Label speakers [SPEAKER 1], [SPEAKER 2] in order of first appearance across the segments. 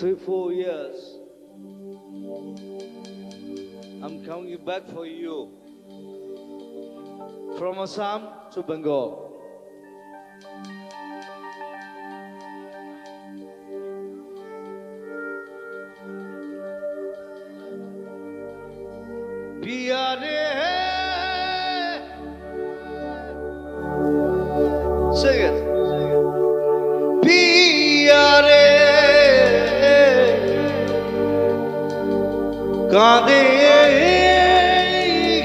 [SPEAKER 1] 3-4 years, I'm coming back for you from Assam to Bengal. Piare, sing it. Piare, kaade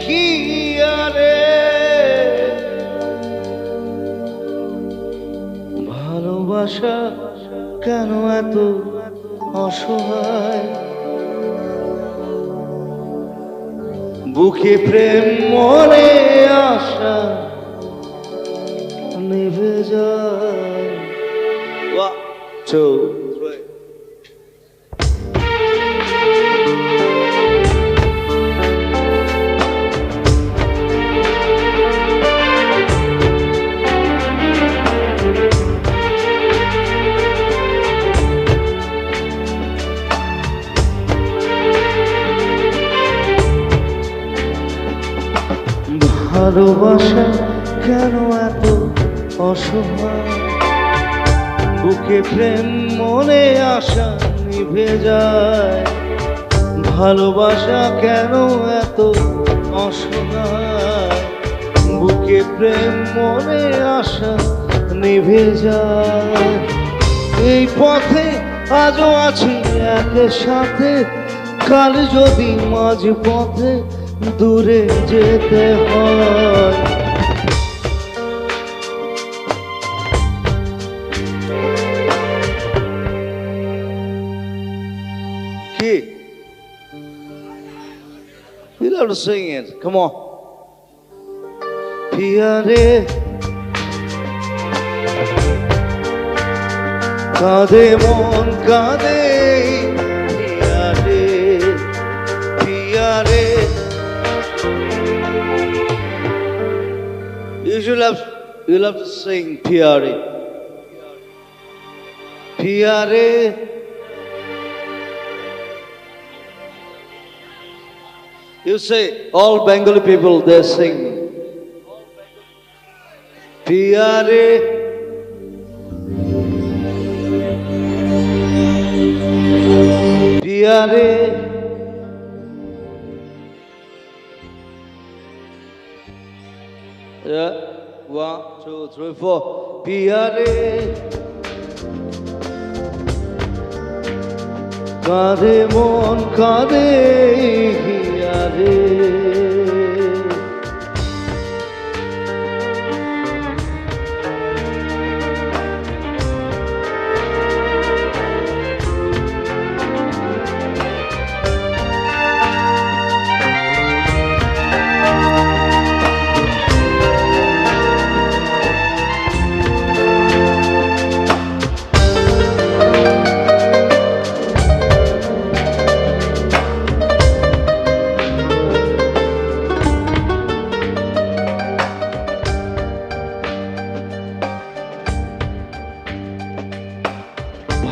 [SPEAKER 1] hiare, ভালোবাসা কেন এত অসহায়, বুকে প্রেম মনে আশা নিভে যায়। 1, 2, 3 ভালোবাসা কেন এত অসহায়, বুকে প্রেম মনে আশা নিভে যায়। ভালোবাসা কেন এত অসহায়, বুকে প্রেম মনে আশা নিভে যায়। এই পথে আজও আছি একের সাথে, কাল যদি মাঝ পথে দূরে যেতে হয়। কি? You have to sing it. Come on. পিয়ারে কাঁদে মন কাঁদে, পিয়ারে পিয়ারে। You'll have to sing Piare. Piare. You say, all Bengali people, they sing Piare. Piare. Yeah, 1, 2, 3, 4. Piare, কাঁদে মন কাঁদে হিয়ারে।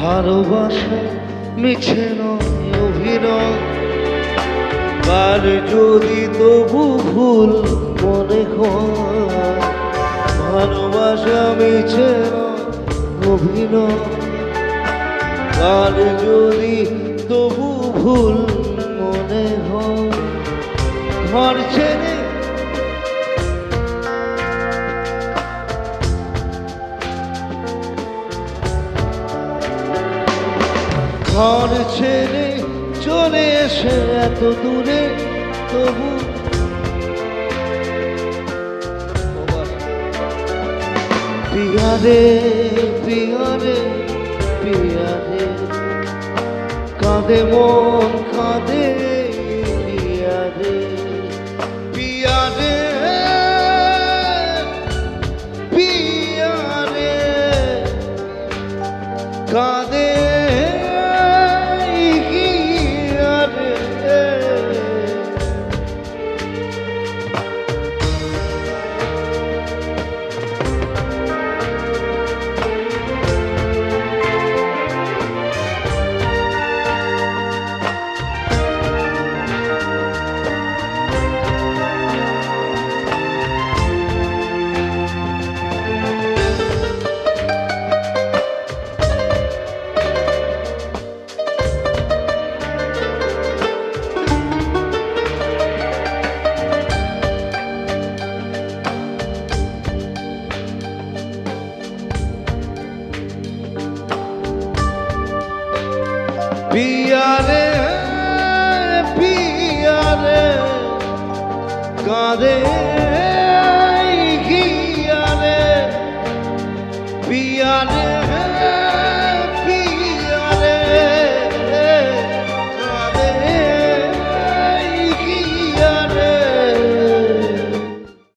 [SPEAKER 1] ভালোবাসা মিছে নয় অভিনয়, কার যদি তবু ভুল মনে হয়। ভালোবাসা মিছে নয় অভিনয়, কার যদি তবু ভুল মনে হয়। ঘর ছেড়ে ঘর ছেড়ে চলে এসে এত দূরে, তবু পিয়ারে পিয়ারে পিয়ারে, কাঁদে মন কাঁদে পিয়ারে। পিয়ারে পিয়ারে কাঁদে পিয়ারে কাঁদে